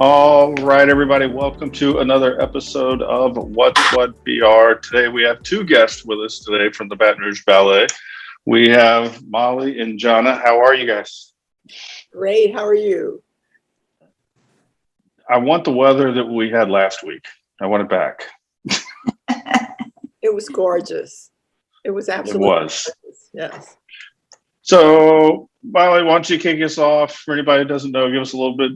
All right, everybody, welcome to another episode of WWBR. Today we have two guests with us today from the Baton Rouge Ballet. We have Molly and Jana. How are you guys? Great. How are you? I want the weather that we had last week. I want it back. It was gorgeous. It was absolutely gorgeous. Yes. So, Molly, why don't you kick us off? For anybody who doesn't know, give us a little bit,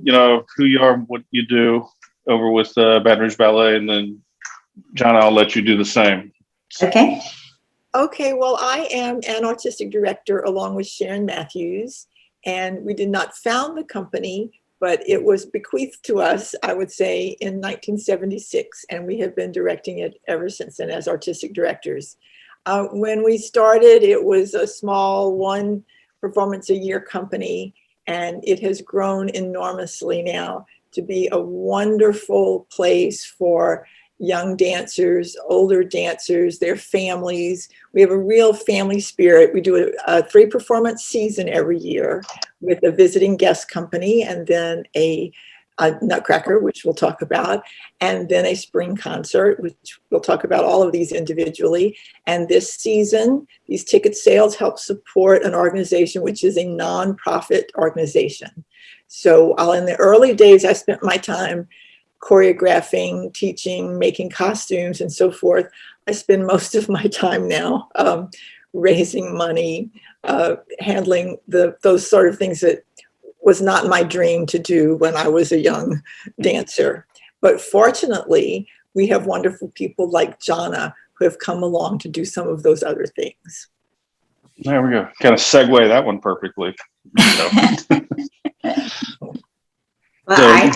who you are, what you do over with Baton Rouge Ballet, and then, John, I'll let you do the same. Okay. Okay. Well, I am an artistic director along with Sharon Matthews, and we did not found the company, but it was bequeathed to us, I would say, in 1976, and we have been directing it ever since then as artistic directors. When we started, it was a small one performance a year company, and it has grown enormously now to be a wonderful place for young dancers, older dancers, their families. We have a real family spirit. We do a 3-performance season every year with a visiting guest company, and then a Nutcracker, which we'll talk about, and then a spring concert, which we'll talk about all of these individually. And this season, these ticket sales help support an organization which is a nonprofit organization. So in the early days, I spent my time choreographing, teaching, making costumes, and so forth. I spend most of my time now raising money, handling those sort of things that was not my dream to do when I was a young dancer. But fortunately, we have wonderful people like Jana who have come along to do some of those other things. There we go. Kind of segue that one perfectly. Well,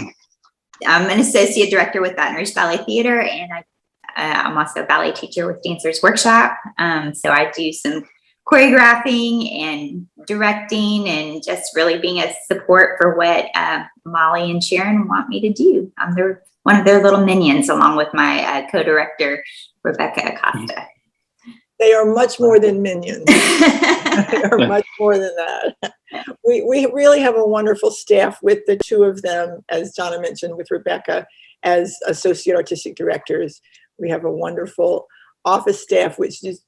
I'm an associate director with Baton Rouge Ballet Theater, and I'm also a ballet teacher with Dancers Workshop. So I do some choreographing and directing and just really being a support for what Molly and Sharon want me to do. I'm one of their little minions, along with my co-director, Rebecca Acosta. They are much more than minions. They are much more than that. We really have a wonderful staff with the two of them, as Jana mentioned, with Rebecca as associate artistic directors. We have a wonderful office staff, which is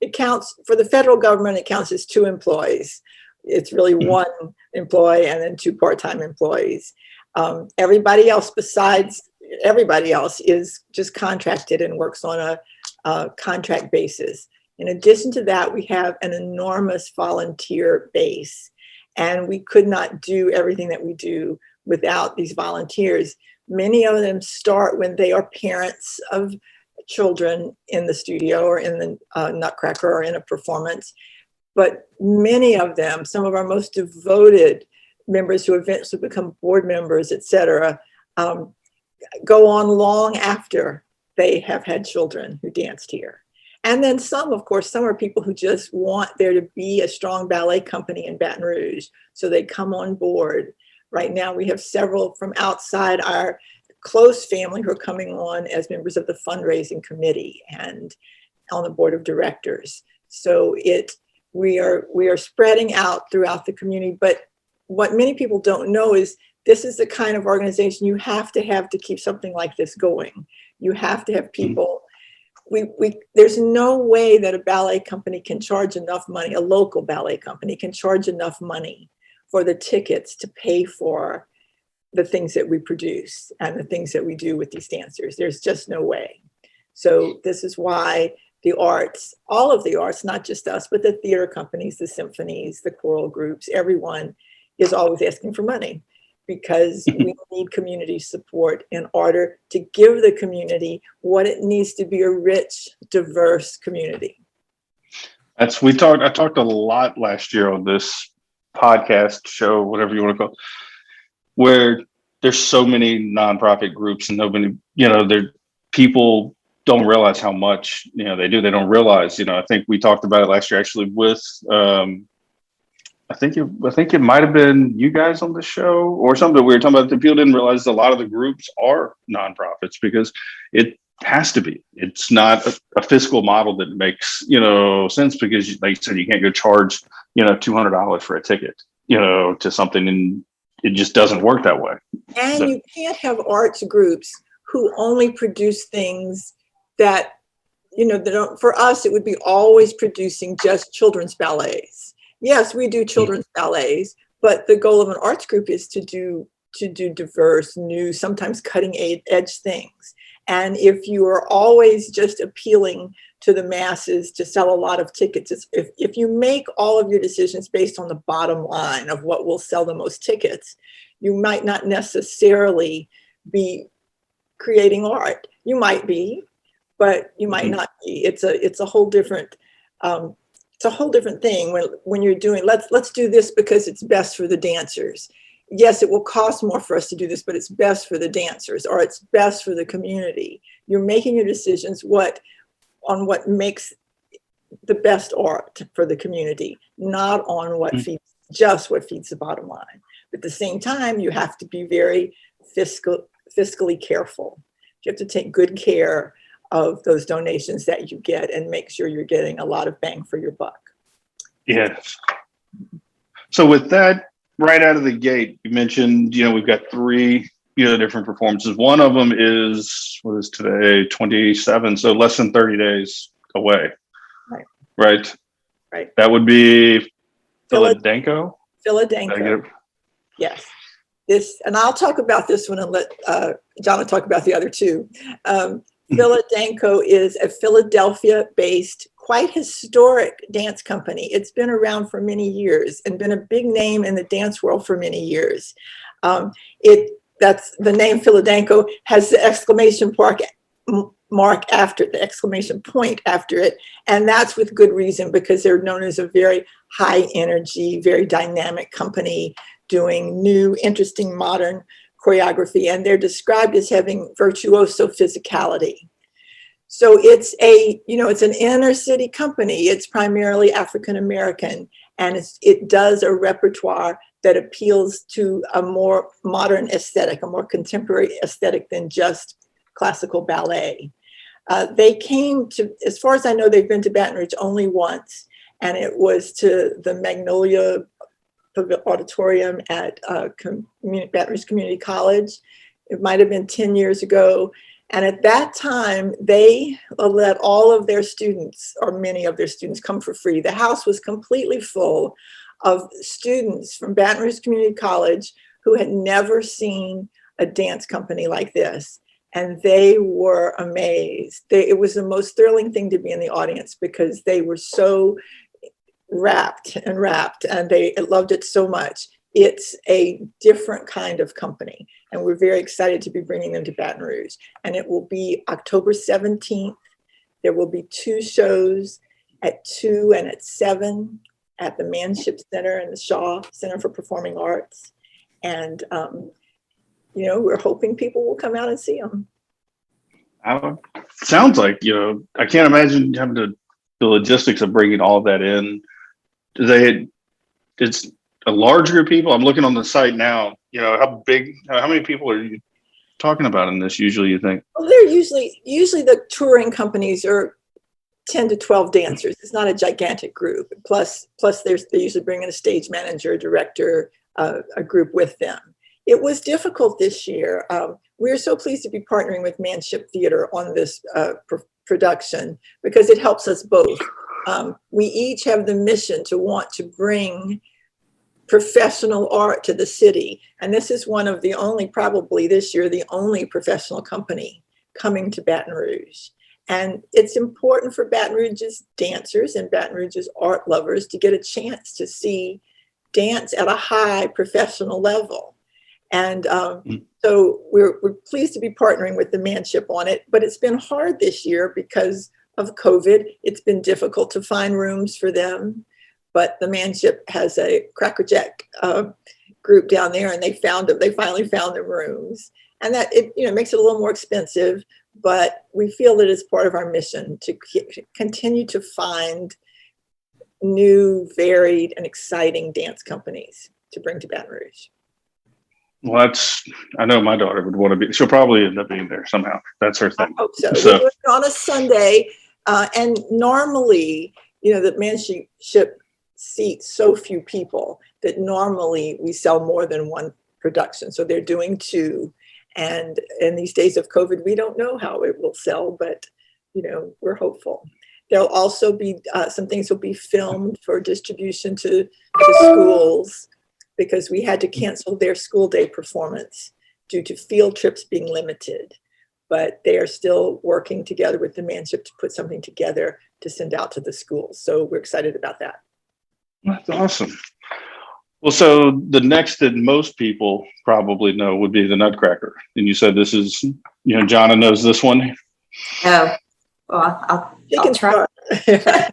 it counts for the federal government, it counts as 2 employees. It's really 1 employee and then 2 part-time employees. Everybody else is just contracted and works on a contract basis. In addition to that, we have an enormous volunteer base, and we could not do everything that we do without these volunteers. Many of them start when they are parents of children in the studio or in the Nutcracker or in a performance. But many of them, some of our most devoted members who eventually become board members, etc., go on long after they have had children who danced here. And then some are people who just want there to be a strong ballet company in Baton Rouge, so they come on board. Right now, we have several from outside our close family who are coming on as members of the fundraising committee and on the board of directors. So we are spreading out throughout the community. But what many people don't know is this is the kind of organization you have to keep something like this going. You have to have people. There's no way that a ballet company can charge enough money, a local ballet company can charge enough money for the tickets to pay for the things that we produce and the things that we do with these dancers. There's just no way. So this is why the arts, all of the arts, not just us, but the theater companies, the symphonies, the choral groups, everyone is always asking for money, because we need community support in order to give the community what it needs to be a rich, diverse community. I talked a lot last year on this podcast show, whatever you want to call it, where there's so many nonprofit groups and nobody, people don't realize how much, they do. They don't realize, I think we talked about it last year actually with, I think it might have been you guys on the show or something. We were talking about that people didn't realize a lot of the groups are nonprofits because it has to be. It's not a fiscal model that makes, sense, because like you said, you can't go charge, $200 for a ticket, to something, and it just doesn't work that way. And you can't have arts groups who only produce things that, they don't, for us, it would be always producing just children's ballets. Yes, we do children's ballets, but the goal of an arts group is to do diverse, new, sometimes cutting edge things. And if you are always just appealing to the masses to sell a lot of tickets, if you make all of your decisions based on the bottom line of what will sell the most tickets, you might not necessarily be creating art. You might be, but you might not be. It's a whole different thing when you're doing, let's do this because it's best for the dancers. Yes, it will cost more for us to do this, but it's best for the dancers, or it's best for the community. You're making your decisions on what makes the best art for the community, not on what feeds the bottom line. But at the same time, you have to be very fiscally careful. You have to take good care of those donations that you get and make sure you're getting a lot of bang for your buck. Yes. So with that, right out of the gate, you mentioned, we've got 3, different performances. One of them is, what is today, 27, so less than 30 days away. Right. That would be Philadanco? Philadanco. Yes. And I'll talk about this one and let John talk about the other two. Philadanco is a Philadelphia-based, quite historic dance company. It's been around for many years and been a big name in the dance world for many years. That's the name Philadanco has the exclamation mark after the exclamation point after it, and that's with good reason, because they're known as a very high energy, very dynamic company doing new, interesting, modern choreography, and they're described as having virtuoso physicality. So it's an inner city company. It's primarily African American, and it does a repertoire that appeals to a more modern aesthetic, a more contemporary aesthetic than just classical ballet. They came to, as far as I know, they've been to Baton Rouge only once, and it was to the Magnolia Auditorium at Baton Rouge Community College. It might have been 10 years ago. And at that time, they let all of their students, or many of their students, come for free. The house was completely full of students from Baton Rouge Community College who had never seen a dance company like this. And they were amazed. It was the most thrilling thing to be in the audience, because they were so rapt, and they loved it so much. It's a different kind of company, and we're very excited to be bringing them to Baton Rouge. And it will be October 17th. There will be 2 shows at 2 and at 7 at the Manship Center and the Shaw Center for Performing Arts. And, we're hoping people will come out and see them. Sounds like, I can't imagine having the logistics of bringing all of that in. It's a large group of people. I'm looking on the site now. How many people are you talking about in this usually, you think? Well, they're usually the touring companies are 10 to 12 dancers. It's not a gigantic group. Plus they usually bring in a stage manager, a director, a group with them. It was difficult this year. We are so pleased to be partnering with Manship Theater on this production, because it helps us both. We each have the mission to want to bring professional art to the city. And this is one of the only, probably this year, the only professional company coming to Baton Rouge. And it's important for Baton Rouge's dancers and Baton Rouge's art lovers to get a chance to see dance at a high professional level. And so we're pleased to be partnering with the Manship on it, but it's been hard this year because of COVID. It's been difficult to find rooms for them, but the Manship has a crackerjack group down there, and they finally found the rooms, and that it makes it a little more expensive, but we feel that it's part of our mission to continue to find new, varied, and exciting dance companies to bring to Baton Rouge. Well, I know my daughter would want to be, she'll probably end up being there somehow. That's her thing. I hope so. We're doing it on a Sunday. And normally, the Manship seats so few people that normally we sell more than one production. So they're doing 2. And in these days of COVID, we don't know how it will sell, but, we're hopeful. There'll also be some things will be filmed for distribution to schools, because we had to cancel their school day performance due to field trips being limited. But they are still working together with the Manship to put something together to send out to the schools. So we're excited about that. That's awesome. Well, so the next that most people probably know would be the Nutcracker. And you said this is, Jonna knows this one. Oh, well, I'll try. Start. Right.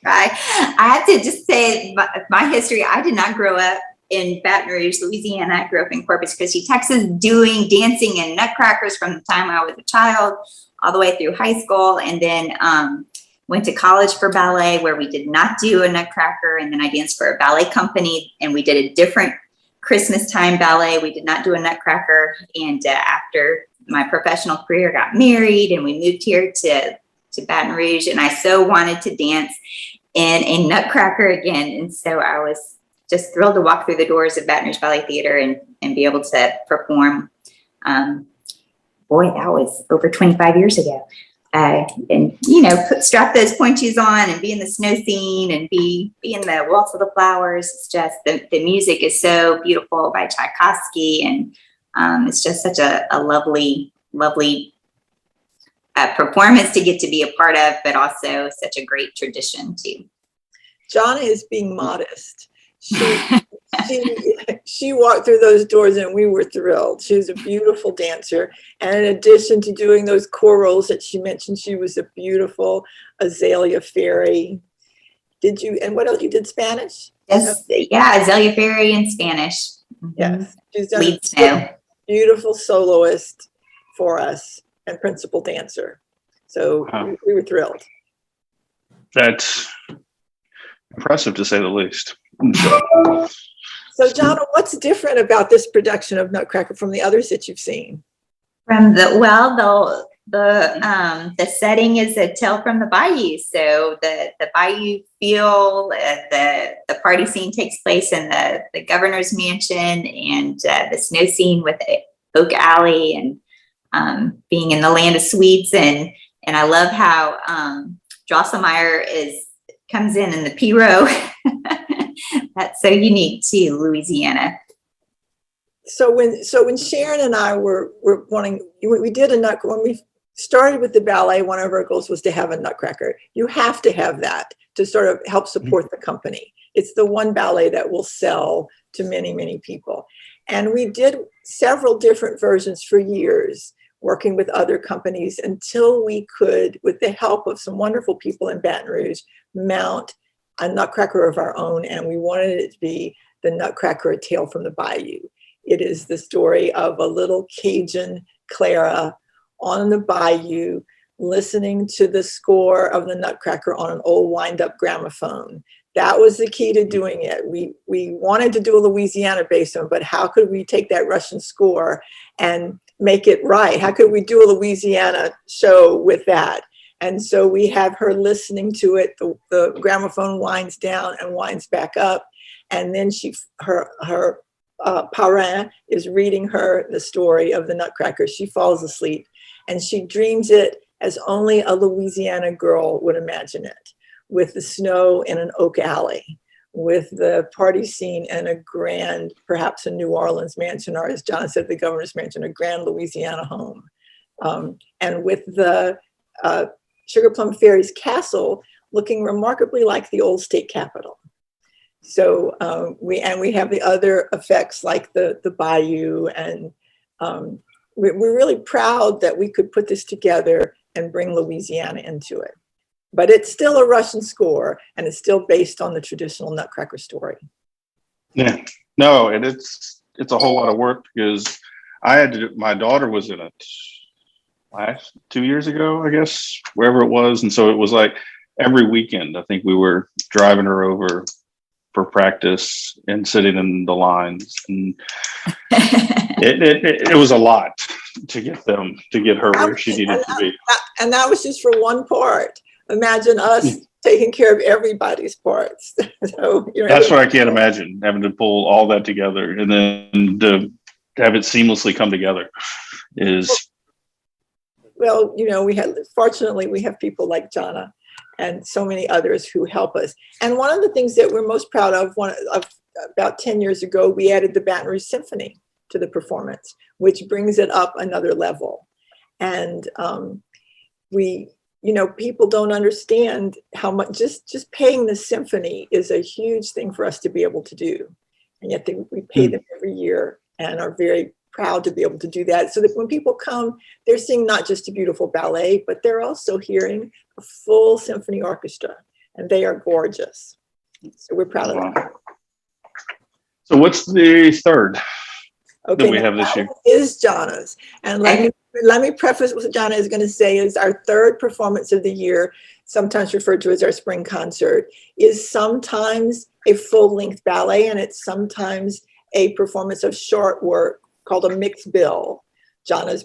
I have to just say my history. I did not grow up in Baton Rouge, Louisiana. I grew up in Corpus Christi, Texas, doing dancing and nutcrackers from the time I was a child all the way through high school. And then went to college for ballet, where we did not do a nutcracker. And then I danced for a ballet company, and we did a different Christmas time ballet. We did not do a nutcracker. And after my professional career, got married, and we moved here to Baton Rouge, and I so wanted to dance in a nutcracker again. And so I was just thrilled to walk through the doors of Baton Rouge Ballet Theater and be able to perform. Boy, that was over 25 years ago. And, strap those pointe shoes on and be in the snow scene and be in the Waltz of the Flowers. It's just, the music is so beautiful by Tchaikovsky. And it's just such a lovely, lovely performance to get to be a part of, but also such a great tradition too. Jonna is being modest. She walked through those doors and we were thrilled. She was a beautiful dancer. And in addition to doing those core roles that she mentioned, she was a beautiful Azalea Fairy. And what else? You did Spanish? Yes, yeah, Azalea Fairy in Spanish. Yes. She's done Lead snow. Beautiful soloist for us and principal dancer. So we were thrilled. That's impressive, to say the least. So, Jonna, what's different about this production of Nutcracker from the others that you've seen? From the setting is a tale from the bayou. So the bayou feel, the party scene takes place in the governor's mansion, and the snow scene with Oak Alley, and being in the land of sweets. And I love how Drosselmeyer comes in the P-row. That's so unique to Louisiana. So when Sharon and I were wanting, we did when we started with the ballet, one of our goals was to have a Nutcracker. You have to have that to sort of help support the company. It's the one ballet that will sell to many, many people. And we did several different versions for years, working with other companies, until we could, with the help of some wonderful people in Baton Rouge, mount a Nutcracker of our own. And we wanted it to be the Nutcracker, A Tale from the Bayou. It is the story of a little Cajun Clara on the bayou, listening to the score of the Nutcracker on an old wind-up gramophone. That was the key to doing it. We wanted to do a Louisiana-based one, but how could we take that Russian score and make it right? How could we do a Louisiana show with that? And so we have her listening to it. The gramophone winds down and winds back up. And then her parrain is reading her the story of the Nutcracker. She falls asleep and she dreams it as only a Louisiana girl would imagine it, with the snow in an oak alley, with the party scene in a grand, perhaps a New Orleans mansion, or as John said, the governor's mansion, a grand Louisiana home. And with the Sugar Plum Fairy's castle looking remarkably like the old state capitol. So we have the other effects like the bayou, and we're really proud that we could put this together and bring Louisiana into it. But it's still a Russian score, and it's still based on the traditional Nutcracker story. Yeah, no, and it's a whole lot of work, because my daughter was in it last 2 years ago, I guess, wherever it was. And so it was like every weekend, I think we were driving her over for practice and sitting in the lines. And it was a lot to get her where she needed to be. And that was just for one part. Imagine us taking care of everybody's parts. So that's what I can't imagine, having to pull all that together, and then have it seamlessly come together is. Well, fortunately, we have people like Jana and so many others who help us. And one of the things that we're most proud of, about 10 years ago, we added the Baton Rouge Symphony to the performance, which brings it up another level. And people don't understand how much just paying the symphony is a huge thing for us to be able to do. And yet we pay them every year and are very proud to be able to do that, so that when people come, they're seeing not just a beautiful ballet, but they're also hearing a full symphony orchestra, and they are gorgeous. So we're proud of that. So what's the third that we have this year? Is Jana's. And let me preface what Jana is going to say is our third performance of the year, sometimes referred to as our spring concert, is sometimes a full-length ballet, and it's sometimes a performance of short work called a mixed bill. Jana's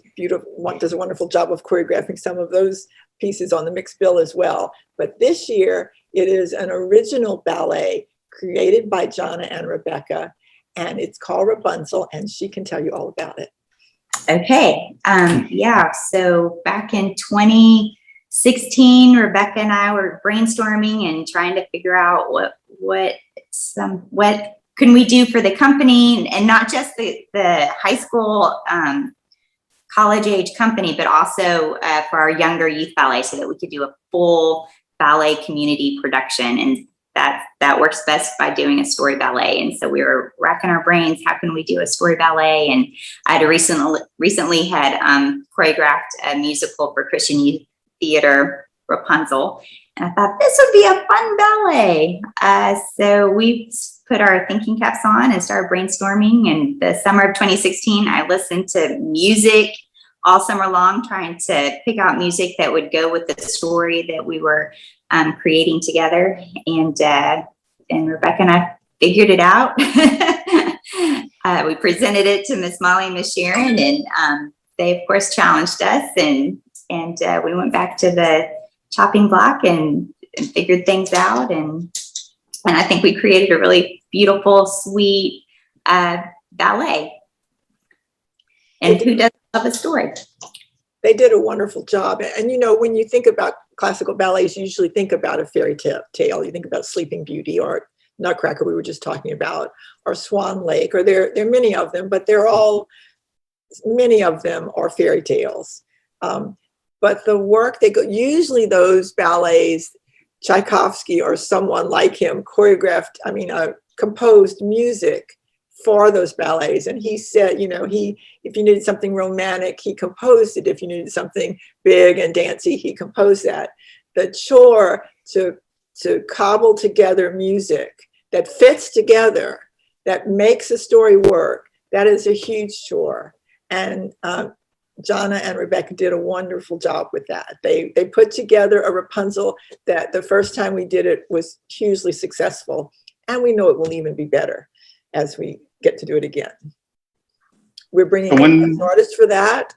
does a wonderful job of choreographing some of those pieces on the mixed bill as well. But this year, it is an original ballet created by Jana and Rebecca, and it's called Rapunzel, and she can tell you all about it. Okay. So back in 2016, Rebecca and I were brainstorming and trying to figure out what can we do for the company, and not just the high school, college age company, but also for our younger youth ballet, so that we could do a full ballet community production. And that works best by doing a story ballet. And so we were racking our brains, how can we do a story ballet? And I had recently had choreographed a musical for Christian Youth Theater, Rapunzel. And I thought this would be a fun ballet. So we put our thinking caps on and started brainstorming. And the summer of 2016, I listened to music all summer long, trying to pick out music that would go with the story that we were creating together. And Rebecca and I figured it out. We presented it to Miss Molly and Miss Sharon, and they of course challenged us, and we went back to the chopping block and figured things out. And I think we created a really beautiful, sweet ballet. And who doesn't love a story? They did a wonderful job. And when you think about classical ballets, you usually think about a fairy tale. You think about Sleeping Beauty or Nutcracker, we were just talking about, or Swan Lake, or there are many of them, but many of them are fairy tales. But the work usually those ballets, Tchaikovsky or someone like him composed music for those ballets. And he said, if you needed something romantic, he composed it. If you needed something big and dancey, he composed that. The chore to cobble together music that fits together, that makes a story work, that is a huge chore. And Jana and Rebecca did a wonderful job with that. They put together a Rapunzel that the first time we did it was hugely successful. And we know it will even be better as we get to do it again. We're bringing in artists for that,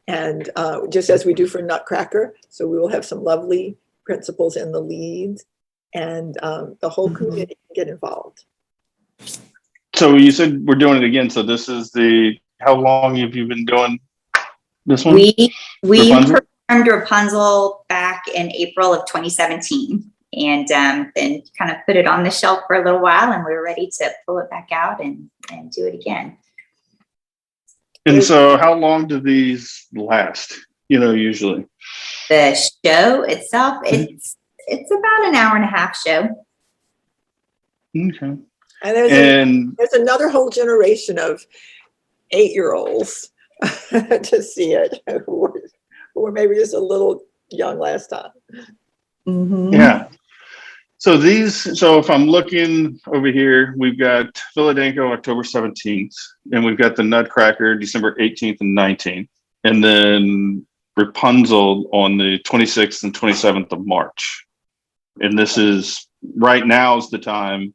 and just as we do for Nutcracker. So we will have some lovely principals in the leads, and the whole community can get involved. So you said we're doing it again. So this is how long have you been doing this one? We performed Rapunzel back in April of 2017. And then kind of put it on the shelf for a little while, and we were ready to pull it back out and do it again. And so how long do these last, usually? The show itself, it's about an hour and a half show. Okay. And there's another whole generation of 8-year-olds to see it who were maybe just a little young last time. Mm-hmm. Yeah. So if I'm looking over here, we've got Philadelphia October 17th, and we've got the Nutcracker December 18th and 19th, and then Rapunzel on the 26th and 27th of March. And this is right now is the time,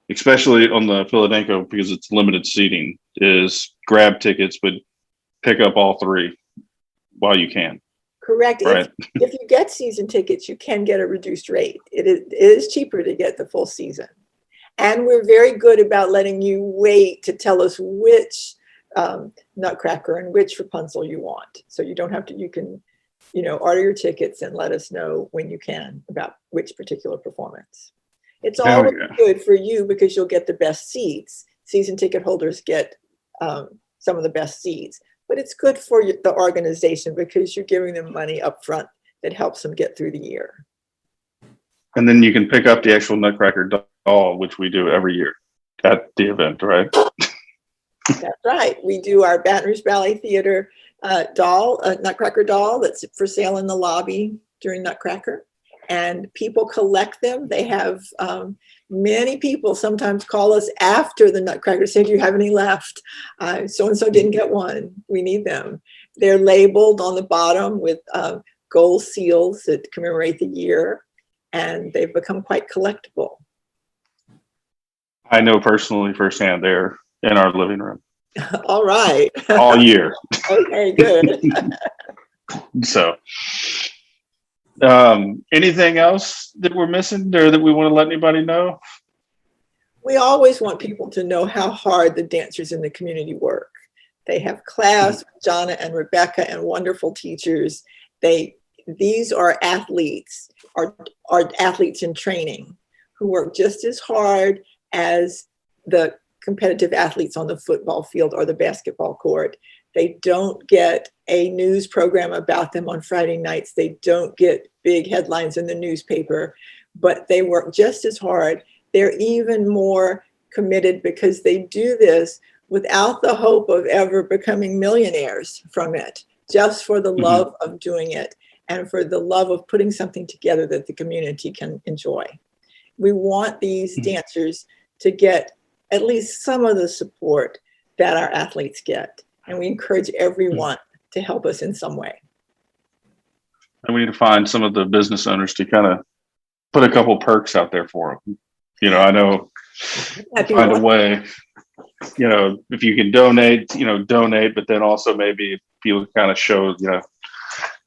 especially on the Philadelphia, because it's limited seating, is grab tickets, but pick up all three while you can. Correct. Right. If you get season tickets, you can get a reduced rate. It is cheaper to get the full season. And we're very good about letting you wait to tell us which Nutcracker and which Rapunzel you want. So you don't have to, you can, order your tickets and let us know when you can about which particular performance. It's always good for you because you'll get the best seats. Season ticket holders get some of the best seats, but it's good for the organization because you're giving them money up front that helps them get through the year. And then you can pick up the actual Nutcracker doll, which we do every year at the event, right? That's right. We do our Baton Rouge Ballet Theater Nutcracker doll that's for sale in the lobby during Nutcracker. And people collect them. They have many people sometimes call us after the Nutcracker, say, do you have any left? So-and-so didn't get one. We need them. They're labeled on the bottom with gold seals that commemorate the year. And they've become quite collectible. I know personally firsthand they're in our living room. All right. All year. Okay, good. So, anything else that we're missing or that we want to let anybody know? We always want people to know how hard the dancers in the community work. They have class with Jonna and Rebecca and wonderful teachers. These are athletes, are athletes in training who work just as hard as the competitive athletes on the football field or the basketball court. They don't get a news program about them on Friday nights. They don't get big headlines in the newspaper, but they work just as hard. They're even more committed because they do this without the hope of ever becoming millionaires from it, just for the love of doing it and for the love of putting something together that the community can enjoy. We want these dancers to get at least some of the support that our athletes get. And we encourage everyone to help us in some way. And we need to find some of the business owners to kind of put a couple perks out there for them. I know find a way, if you can donate, donate, but then also maybe people kind of show,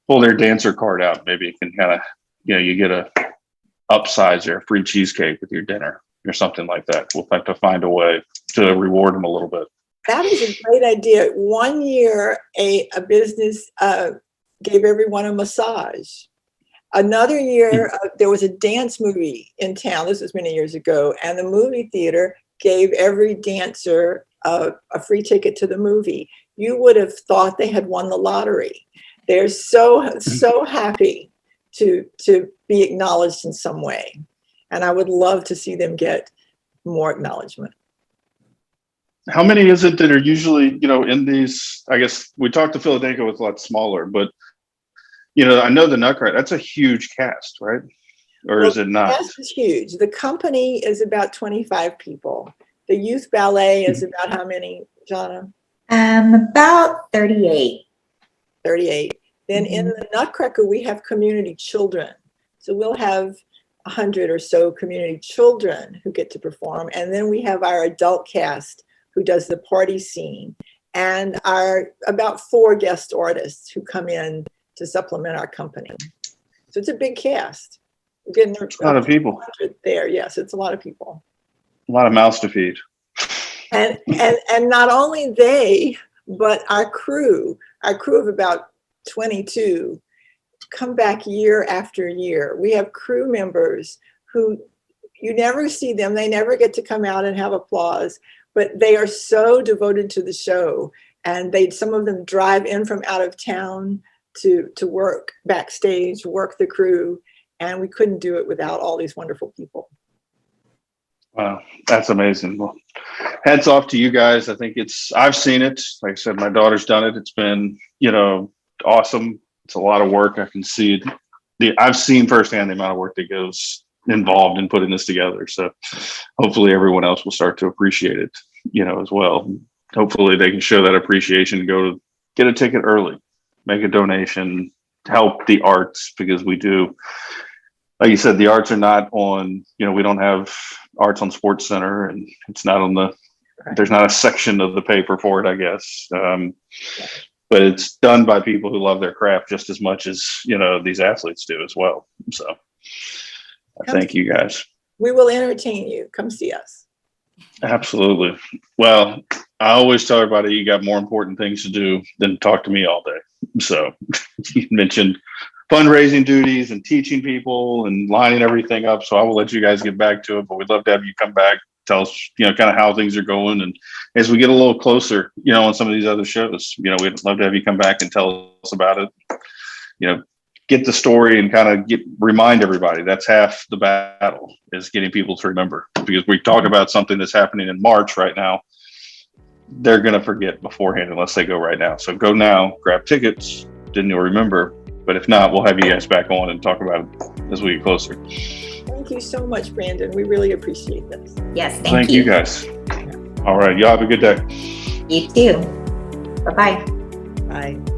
pull their dancer card out. Maybe it can kind of, you get a upsize or a free cheesecake with your dinner or something like that. We'll have to find a way to reward them a little bit. That is a great idea. One year, a business gave everyone a massage. Another year, there was a dance movie in town. This was many years ago. And the movie theater gave every dancer a free ticket to the movie. You would have thought they had won the lottery. They're so happy to be acknowledged in some way. And I would love to see them get more acknowledgement. How many is it that are usually, in these, I guess we talked to Philadelphia was a lot smaller, but, I know the Nutcracker, that's a huge cast, right? Or is it not? The cast is huge. The company is about 25 people. The youth ballet is about how many, Jonna? About 38. 38. Then in the Nutcracker, we have community children. So we'll have 100 or so community children who get to perform. And then we have our adult cast who does the party scene, and our about 4 guest artists who come in to supplement our company. So it's a big cast. We're getting a lot of people there. Yes, it's a lot of people. A lot of mouths to feed. And not only they, but our crew of about 22 come back year after year. We have crew members who you never see them. They never get to come out and have applause, but they are so devoted to the show. And some of them drive in from out of town to work backstage, work the crew. And we couldn't do it without all these wonderful people. Wow, that's amazing. Well, hats off to you guys. I think I've seen it. Like I said, my daughter's done it. It's been, awesome. It's a lot of work. I can see it. I've seen firsthand the amount of work that goes involved in putting this together. So hopefully everyone else will start to appreciate it, as well. Hopefully they can show that appreciation, go get a ticket early, make a donation, help the arts, because we do, like you said, the arts are not on, we don't have arts on Sports Center, and it's not on there's not a section of the paper for it, I guess. But it's done by people who love their craft just as much as, these athletes do as well. So thank you guys. We will entertain you. Come see us. Absolutely. Well, I always tell everybody you got more important things to do than talk to me all day. So you mentioned fundraising duties and teaching people and lining everything up. So I will let you guys get back to it, but we'd love to have you come back, tell us, kind of how things are going. And as we get a little closer, on some of these other shows, we'd love to have you come back and tell us about it. Get the story and kind of remind everybody that's half the battle, is getting people to remember, because we talk about something that's happening in March right now. They're going to forget beforehand unless they go right now. So go now, grab tickets, then you'll remember. But if not, we'll have you guys back on and talk about it as we get closer. Thank you so much, Brandon. We really appreciate this. Yes, thank you guys. All right. Y'all have a good day. You too. Bye-bye. Bye.